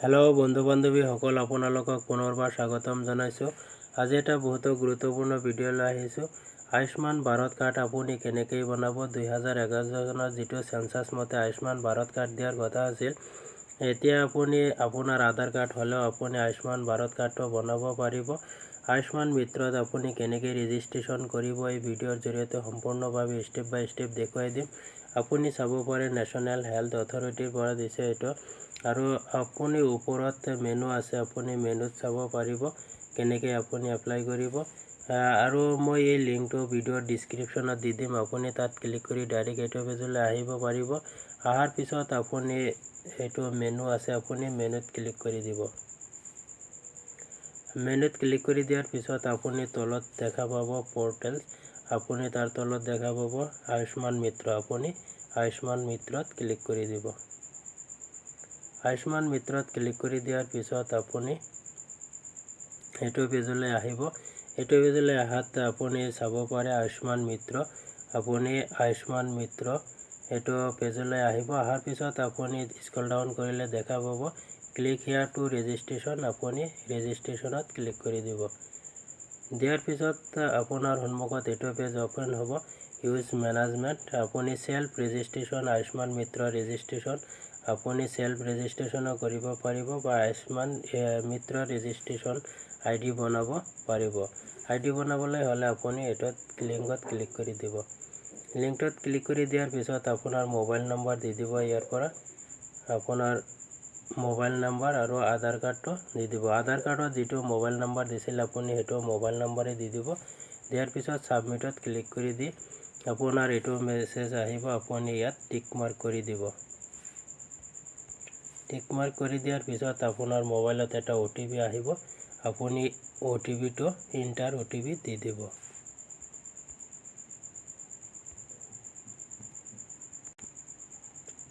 Hello' বন্ধু বান্ধৱী সকল আপোনালোকক পুনৰবাৰ স্বাগতম জনাইছোঁ। আজি এটা বহুত গুৰুত্বপূৰ্ণ ভিডিঅ' লৈ আহিছোঁ। আয়ুষ্মান ভাৰত কাৰ্ড আপুনি কেনেকৈ বনাব। 2011 চনত যিটো চেঞ্চাছ মতে আয়ুষ্মান ভাৰত কাৰ্ড দিয়াৰ কথা আছিল, এতিয়া আপুনি আপোনাৰ আধাৰ কাৰ্ড হ'লেও আপুনি আয়ুষ্মান ভাৰত কাৰ্ডটো বনাব পাৰিব। আয়ুষ্মান মিত্ৰত আপুনি কেনেকৈ ৰেজিষ্ট্ৰেশ্যন কৰিব এই ভিডিঅ'ৰ জৰিয়তে সম্পূৰ্ণভাৱে ষ্টেপ বাই ষ্টেপ দেখুৱাই দিম। আপুনি চাব পাৰে নেশ্যনেল হেল্থ অথৰিটিৰ পৰা দিছে এইটো, আৰু আপুনি ওপৰত মেনু আছে, আপুনি মেনুত চাব পাৰিব কেনেকৈ আপুনি এপ্লাই কৰিব। আৰু মই এই লিংকটো ভিডিঅ'ৰ ডিছক্ৰিপশ্যনত দি দিম, আপুনি তাত ক্লিক কৰি ডাইৰেক্ট এইটো পেজলৈ আহিব পাৰিব। অহাৰ পিছত আপুনি এইটো মেনু আছে, আপুনি মেনুত ক্লিক কৰি দিব। মেনুত ক্লিক কৰি দিয়াৰ পিছত আপুনি তলত দেখা পাব পৰ্টেল, আপুনি তাৰ তলত দেখা পাব আয়ুষ্মান মিত্ৰ, আপুনি আয়ুষ্মান মিত্ৰত ক্লিক কৰি দিব। আয়ুষ্মান মিত্ৰত ক্লিক কৰি দিয়াৰ পিছত আপুনি এইটো পেজলৈ আহিব। এইটো পেজলৈ অহাত আপুনি চাব পাৰে আয়ুষ্মান মিত্ৰ, আপুনি আয়ুষ্মান মিত্ৰ এইটো পেজলৈ আহিব। অহাৰ পিছত আপুনি স্ক্ৰল ডাউন কৰিলে দেখা পাব ক্লিক হিয়াৰ টু ৰেজিষ্ট্ৰেশ্যন, আপুনি ৰেজিষ্ট্ৰেশ্যনত ক্লিক কৰি দিব। দিয়াৰ পিছত আপোনাৰ সন্মুখত এইটো পেজ অ'পেন হ'ব। ইউজ মেনেজমেণ্ট, আপুনি চেল্ফ ৰেজিষ্ট্ৰেশ্যন, আয়ুষ্মান মিত্ৰ ৰেজিষ্ট্ৰেশ্যন, আপুনি চেল্ফ ৰেজিষ্ট্ৰেশ্যনো কৰিব পাৰিব বা আয়ুষ্মান মিত্ৰ ৰেজিষ্ট্ৰেশ্যন ID বনাব পাৰিব। ID বনাবলৈ হ'লে আপুনি এইটোত লিংকত ক্লিক কৰি দিব। লিংকটোত ক্লিক কৰি দিয়াৰ পিছত আপোনাৰ মোবাইল নম্বৰ দি দিব। ইয়াৰ পৰা আপোনাৰ মোবাইল নম্বৰ আৰু আধাৰ কাৰ্ডটো দি দিব। আধাৰ কাৰ্ডত যিটো মোবাইল নম্বৰ দিছিল আপুনি সেইটো মোবাইল নম্বৰে দি দিব। দিয়াৰ পিছত ছাবমিটত ক্লিক কৰি দি আপোনাৰ এইটো মেছেজ আহিব, আপুনি ইয়াত টিক মাৰ্ক কৰি দিব। টিক মাৰ্ক কৰি দিয়াৰ পিছত আপোনাৰ মোবাইলত এটা OTP আহিব, আপুনি OTPটো ইণ্টাৰ OTP দি দিব।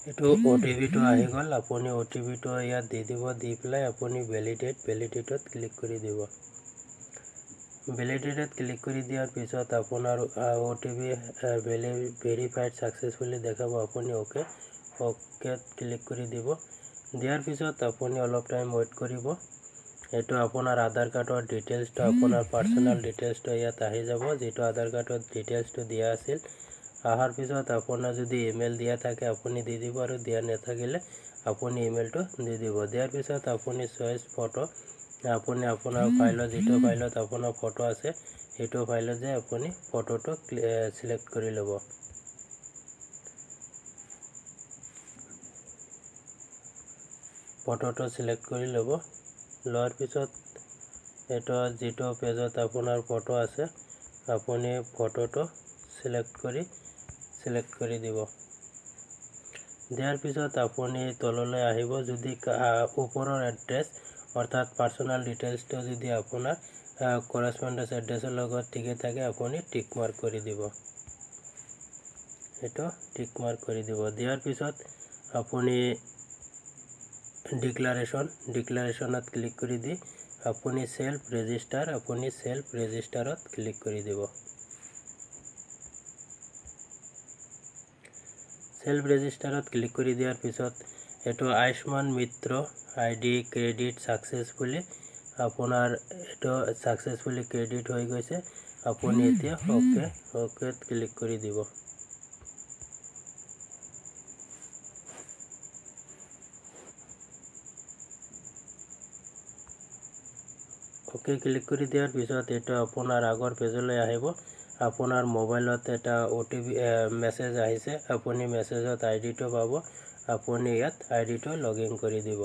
এইটো OTPটো আহি গ'ল, আপুনি OTPটো ইয়াত দি দিব। দি পেলাই আপুনি ভেলিডেটত ক্লিক কৰি দিব। ভেলিডেটত ক্লিক কৰি দিয়াৰ পিছত আপোনাৰ OTP ভেৰিফাইড ছাকচেছফুলি দেখাব, আপুনি অ'কেত ক্লিক কৰি দিব। দিয়াৰ পিছত আপুনি অলপ টাইম ৱেইট কৰিব। এইটো আপোনাৰ আধাৰ কাৰ্ডৰ ডিটেইলছটো, আপোনাৰ পাৰ্চনেল ডিটেইলছটো ইয়াত আহি যাব, যিটো আধাৰ কাৰ্ডত ডিটেইলছটো দিয়া আছিল। অহাৰ পিছত আপোনাৰ যদি ইমেইল দিয়া থাকে আপুনি দি দিব, আৰু দিয়া নাথাকিলে আপুনি ইমেইলটো দি দিব। দিয়াৰ পিছত আপুনি চইচ ফটো, আপুনি আপোনাৰ ফাইলত যিটো ফাইলত আপোনাৰ ফটো আছে সেইটো ফাইলত যে আপুনি ফটোটো চিলেক্ট কৰি ল'ব। ফটোটো চিলেক্ট কৰি ল'ব। লোৱাৰ পিছত এইটো যিটো পেজত আপোনাৰ ফটো আছে আপুনি ফটোটো চিলেক্ট কৰি দিব। দিয়াৰ পিছত আপুনি তললৈ আহিব। যদি ওপৰৰ এড্ৰেছ অৰ্থাৎ পাৰ্চনেল ডিটেইলছটো যদি আপোনাৰ কৰেছপণ্ডেঞ্চ এড্ৰেছৰ লগত ঠিকে থাকে আপুনি টিক মাৰ্ক কৰি দিব। এইটো টিক মাৰ্ক কৰি দিব। দিয়াৰ পিছত আপুনি ডিক্লাৰেশ্যনত ক্লিক কৰি দি আপুনি চেল্ফ ৰেজিষ্টাৰত ক্লিক কৰি দিব। চেল্ফ ৰেজিষ্টাৰত ক্লিক কৰি দিয়াৰ পিছত এইটো আয়ুষ্মান মিত্ৰ ID ক্ৰেডিট ছাকচেছফুলি, আপোনাৰ এইটো ছাকচেছফুলি ক্ৰেডিট হৈ গৈছে। আপুনি এতিয়া অ'কেত ক্লিক কৰি দিব। অ'কে ক্লিক কৰি দিয়াৰ পিছত এইটো আপোনাৰ আগৰ পেজলৈ আহিব। আপোনাৰ মোবাইলত এটা OTP মেছেজ আহিছে, আপুনি মেছেজত IDটো পাব, আপুনি ইয়াত IDটো লগ ইন কৰি দিব।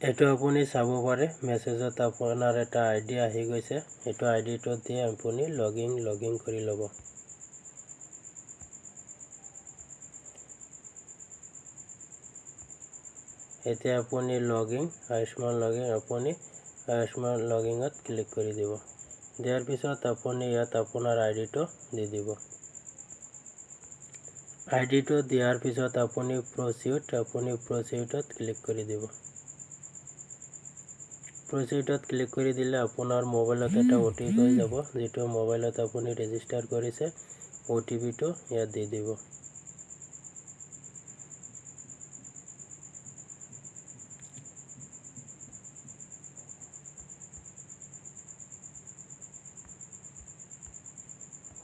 এইটো আপুনি চাব পাৰে মেছেজত আপোনাৰ এটা ID আহি গৈছে, সেইটো IDটো দি আপুনি লগ ইন কৰি ল'ব। এতিয়া আপুনি আয়ুষ্মান লগিনত ক্লিক কৰি দিব। দিয়াৰ পিছত আপুনি ইয়াত আপোনাৰ IDটো দি দিব। IDটো দিয়াৰ পিছত আপুনি প্ৰচিডত ক্লিক কৰি দিব। প্ৰচিডত ক্লিক কৰি দিলে আপোনাৰ মোবাইলত এটা OTP যাব, যিটো মোবাইলত আপুনি ৰেজিষ্টাৰ কৰিছে। OTPটো ইয়াত দি দিব।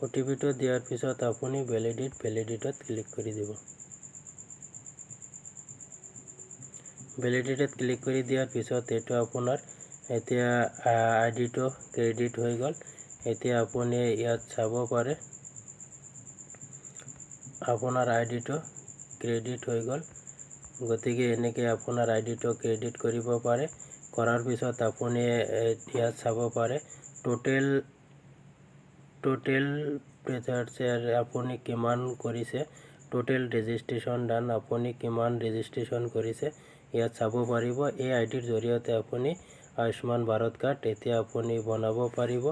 OTP-টো দিয়াৰ পিছত আপুনি ভেলিডেটত ক্লিক কৰি দিব। ভেলিডেটত ক্লিক কৰি দিয়াৰ পিছত এইটো আপোনাৰ এতিয়া আইডিটো ক্ৰেডিট হৈ গ'ল। এতিয়া আপুনি ইয়াত চাব পাৰে আপোনাৰ আইডিটো ক্ৰেডিট হৈ গ'ল। গতিকে এনেকৈ আপোনাৰ আইডিটো ক্ৰেডিট কৰিব পাৰে। কৰাৰ পিছত আপুনি ইয়াত চাব পাৰে টোটেল আপুনি কিমান কৰিছে, টোটেল ৰেজিষ্ট্ৰেশ্যন ডান আপুনি কিমান ৰেজিষ্ট্ৰেশ্যন কৰিছে ইয়াত চাব পাৰিব। এই আইডিৰ জৰিয়তে আপুনি আয়ুষ্মান ভাৰত কাৰ্ড এতিয়া আপুনি বনাব পাৰিব।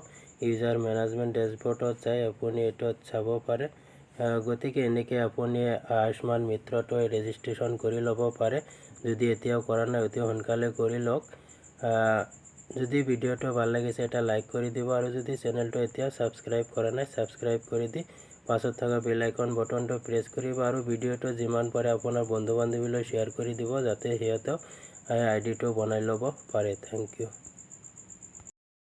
ইউজাৰ মেনেজমেণ্ট ডেছবৰ্ডত যাই আপুনি এইটোত চাব পাৰে। গতিকে এনেকৈ আপুনি আয়ুষ্মান মিত্ৰটো ৰেজিষ্ট্ৰেশ্যন কৰি ল'ব পাৰে। যদি এতিয়াও কৰা নাই অতি সোনকালে কৰি লওক। যদি ভিডিঅ'টো ভাল লাগিছে এটা লাইক কৰি দিব আৰু যদি চেনেলটো এতিয়া ছাবস্ক্ৰাইব কৰা নাই ছাবস্ক্ৰাইব কৰি দি পাছত থকা বেল আইকন বটনটো প্ৰেছ কৰিব আৰু ভিডিঅ'টো যিমান পাৰে আপোনাৰ বন্ধু বান্ধৱীলৈ শ্বেয়াৰ কৰি দিব যাতে সিহঁতেও আইডিটো বনাই ল'ব পাৰে। Thank U.